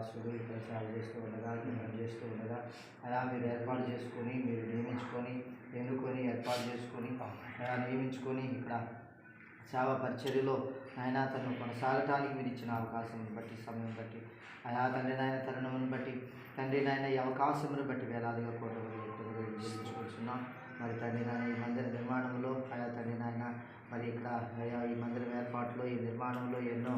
దాసుడు ఇక్కడ సేవ చేస్తూ ఉండగా పని చేస్తూ ఉండగా అయా మీరు ఏర్పాటు చేసుకొని మీరు నియమించుకొని ఎన్నుకొని ఏర్పాటు చేసుకొని నియమించుకొని ఇక్కడ సేవ పరిచర్యలో ఆయన తను కొనసాగటానికి మీరు ఇచ్చిన అవకాశం బట్టి సమయం బట్టి అయా తండ్రి నాయన తరుణమును బట్టి తండ్రి నాయన ఈ అవకాశమును బట్టి వేలాదిగా కోటలు చెల్లించుకుంటున్నాం. మరి తండ్రి నాయన ఈ మందిర నిర్మాణంలో అయా తండ్రి నాయన మరి ఇక్కడ అయా ఈ మందిరం ఏర్పాటులో ఈ నిర్మాణంలో ఎన్నో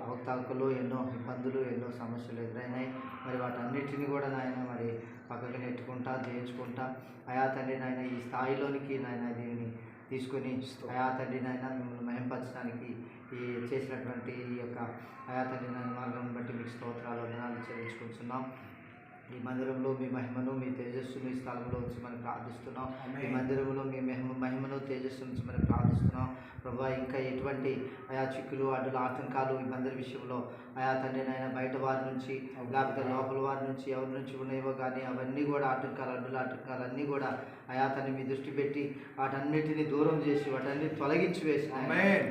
అవతాకులు ఎన్నో ఇబ్బందులు ఎన్నో సమస్యలు ఎదురైనాయి. మరి వాటన్నిటిని కూడా నాయన మరి పక్కకు నెట్టుకుంటా జయించుకుంటా అయా తండ్రి నాయన ఈ స్థాయిలోనికి నాయన దీనిని తీసుకొని అయా తండ్రి నాయన మిమ్మల్ని మహింపరచడానికి ఈ చేసినటువంటి ఈ యొక్క అయా తండ్రి నాయన మార్గం బట్టి మీకు స్తోత్రాలు వందనాలు చెల్లించుకుంటున్నాం. ఈ మందిరంలో మీ మహిమను మీ తేజస్సును ఈ స్థలంలో ఉంచమని ప్రార్థిస్తున్నాం. ఈ మందిరంలో మీ మహిమను తేజస్సు ఉంచమని ప్రార్థిస్తున్నాం. ప్రభా ఇంకా ఎటువంటి ఆయా చిక్కులు అడ్డులు ఆటంకాలు ఈ మందిర విషయంలో ఆయా తండ్రి నాయన బయట వారి నుంచి లేకపోతే లోపల వారి నుంచి ఎవరి నుంచి ఉన్నాయో కానీ అవన్నీ కూడా ఆటంకాలు అడ్డులు ఆటంకాలన్నీ కూడా ఆయా తండ్రి మీ దృష్టి పెట్టి వాటన్నిటిని దూరం చేసి వాటన్నిటిని తొలగించి వేసి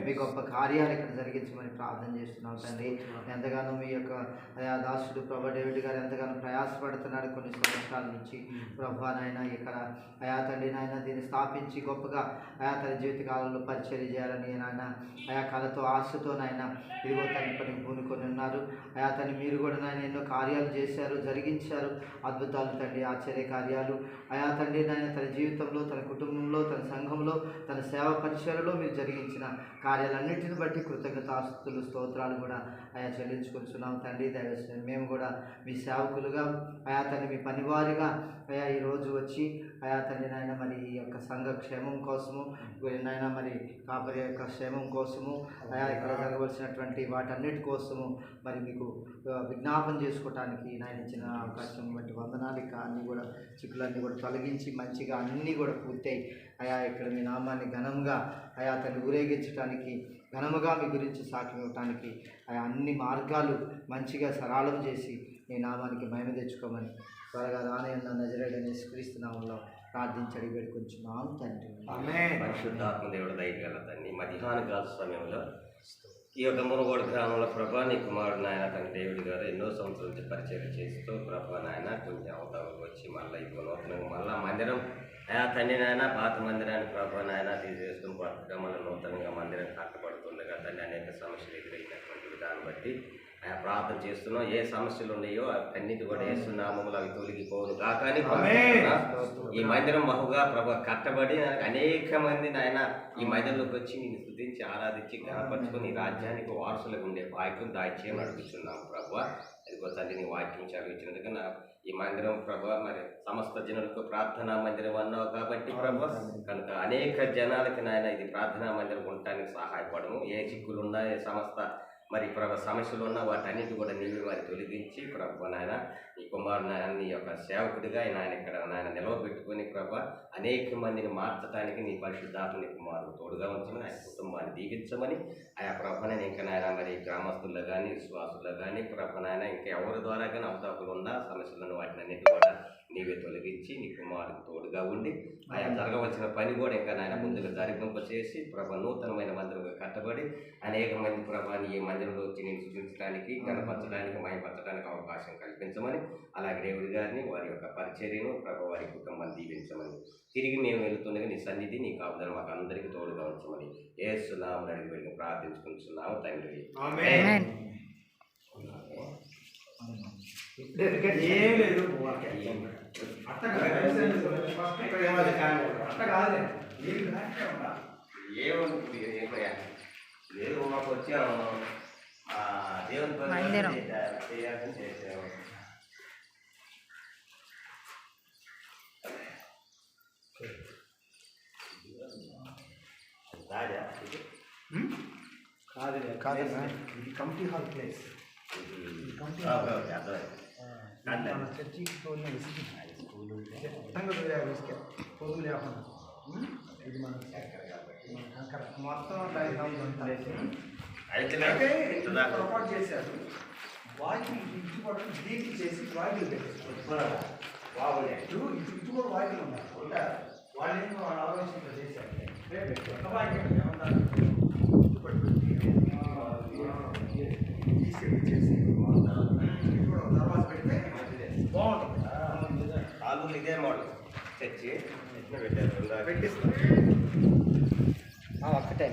మీ గొప్ప కార్యాలు ఇక్కడ జరిగించమని ప్రార్థన చేస్తున్నాం. తండ్రి ఎంతగానో మీ యొక్క ఆయా దాసుడు ప్రభా డేవిడ్ గారు ఎంతగానో ప్రయాసపడుతున్నాడు కొన్ని సంవత్సరాల నుంచి ప్రభా నాయన ఇక్కడ ఆయా తండ్రి నాయన దీన్ని స్థాపించి గొప్పగా ఆయా తన జీవితకాలంలో పరిచర్య చేయాలని నాయన ఆయా కళతో ఆశతో నాయన ఇదిగో తన పనికి పూనుకొని ఉన్నారు. ఆయా తను మీరు కూడా నాయన ఎన్నో కార్యాలు చేశారు జరిగించారు అద్భుతాలు తండ్రి ఆశ్చర్య కార్యాలు ఆయా తండ్రి నాయన తన జీవితంలో తన కుటుంబంలో తన సంఘంలో తన సేవ పరిచర్యలో మీరు జరిగించిన కార్యాలన్నింటిని బట్టి కృతజ్ఞతాస్తుతులు స్తోత్రాలు కూడా ఆయా చెల్లించుకుంటున్నాం. తండ్రి దయచేసి మేము కూడా మీ సేవకులుగా ఆయా తండ్రి మీ పనివారిగా అయా ఈరోజు వచ్చి అయా తండ్రి నాయన మరి ఈ యొక్క సంఘ క్షేమం కోసము నాయన మరి కాపరి యొక్క క్షేమం కోసము అయా ఇక్కడ జరగవలసినటువంటి వాటన్నిటి కోసము మరి మీకు విజ్ఞాపన చేసుకోవటానికి నాయన ఇచ్చిన అవకాశం బట్టి వందనాలు. ఇక అన్నీ కూడా చిక్కులన్నీ కూడా తొలగించి మంచిగా అన్నీ కూడా పూర్తయి అయా ఇక్కడ మీ నామాన్ని ఘనంగా అయా తను ఊరేగించడానికి ఘనముగా మీ గురించి సాక్ష్యం ఇవ్వటానికి ఆయా అన్ని మార్గాలు మంచిగా సరళం చేసి మీ నామానికి మహిమ తెచ్చుకోమని త్వరగా రానయ్య నజరేయుడైన యేసుక్రీస్తు నామములో ప్రార్థించడి వేడుకొంచున్నాం తండ్రి. పరిశుద్ధాత్మ దేవుడు దయగల తండ్రి మధ్యాహ్న కాల సమయంలో ఈ యొక్క మునుగోడు గ్రామంలో ప్రభా నీ కుమారుడు నాయన తన డేవిడ్ గారు ఎన్నో సంవత్సరాల నుంచి పరిచయం చేస్తూ ప్రభా నాయన కొంచెం అవతారం వచ్చి మళ్ళీ ఇప్పుడు నూతనంగా మళ్ళీ మందిరం ఆయా తండ్రి నాయన పాత మందిరాన్ని ప్రభా నాయన తీసేసుకుని కొత్తగా మళ్ళీ నూతనంగా మందిరం కట్టబడుతుండగా తండ్రి అనేక సమస్యలు ఎదురైనటువంటి విధానం బట్టి ఆయా ప్రార్థన చేస్తున్నాం. ఏ సమస్యలు ఉన్నాయో అన్నిటి కూడా వేస్తున్నామములు అవి తొలగిపోను కాకని ఈ మందిరం బహుగా ప్రభు కట్టబడి అనేక మంది నాయన ఈ మందిరంలోకి వచ్చి నేను స్తుతించి ఆరాధించి గణపరుచుకొని రాజ్యానికి వారసులకు ఉండే వాక్యం దాయిచేయని నడుపుతున్నాం ప్రభు. అది తండ్రి నీ వాక్యం చదివించినందుకు నా ఈ మందిరం ప్రభు మరి సమస్త జనులకు ప్రార్థనా మందిరం అన్నావు కాబట్టి ప్రభు కనుక అనేక జనాలకి నాయన ఇది ప్రార్థనా మందిరం ఉండటానికి సహాయపడము. ఏ చిక్కులు ఉన్నా ఏ సమస్త మరి ప్రభు సమస్యలు ఉన్న వాటన్నిటి కూడా నీవి వారి తొలగించి ప్రభు నాయన ఈ కుమారుడు నీ యొక్క సేవకుడిగా ఆయన ఇక్కడ నాయన నిలవబెట్టుకొని ప్రభు అనేక మందిని మార్చడానికి నీ పరిశుద్ధాత్మ నీ కుమారుడు తోడుగా ఉంచమని ఆయన కుటుంబాన్ని దీవించమని ఆయా ప్రభునైనా ఇంకా నాయన మరి గ్రామస్తుల్లో కానీ విశ్వాసుల్లో కానీ ప్రభునైనా ఇంకా ఎవరి ద్వారా కానీ అవతాకులు ఉన్నా సమస్యలను వాటిని అన్నిటి కూడా నీవే తొలగించి నీ కుమారుడికి తోడుగా ఉండి ఆయా జరగవలసిన పని కూడా ఇంకా నాయన ముందుగా జరిపింప చేసి ప్రభ నూతనమైన మందిరంగా కట్టబడి అనేక మంది ప్రభాని ఈ మందిరంలో వచ్చి నేను సృష్టించడానికి గణపరచడానికి మయపరచడానికి అవకాశం కల్పించమని అలాగే దేవుడి గారిని వారి యొక్క పరిచర్యను ప్రభు వారి కుటుంబాన్ని దీవించమని తిరిగి మేము వెళుతుండగా నీ సన్నిధి నీ కాపుదల మాకు అందరికీ తోడుగా ఉంచమని యేసునామమున అడిగి వెళ్ళి ప్రార్థించుకుంటున్నాము తండ్రి. ఏం లేదు ఏముంది లేదు మాకు వచ్చాము దేవుని చేయాల్సింది చేసాము. రాజా కాదు ఇది కమిటీ హాల్ ప్లేస్ చర్చికి స్కూల్ పొద్దు లేకుండా ఇది మన మొత్తం పొరపాటు చేశారు. వాయిల్ ఇచ్చుకోవడం దీనికి చేసి వాయిల్ పెట్టారు. ఇటు కూడా వాయిల్ ఉన్నారు వాళ్ళు ఏమో వాళ్ళు ఆలోచన చేశారు. చేసి తర్వాత పెడితే బాగుంటుంది. ఆలు ఇదే మోడల్ తెచ్చి ఎట్లా పెట్టారు పెట్టిస్తాం. ఒక్కటే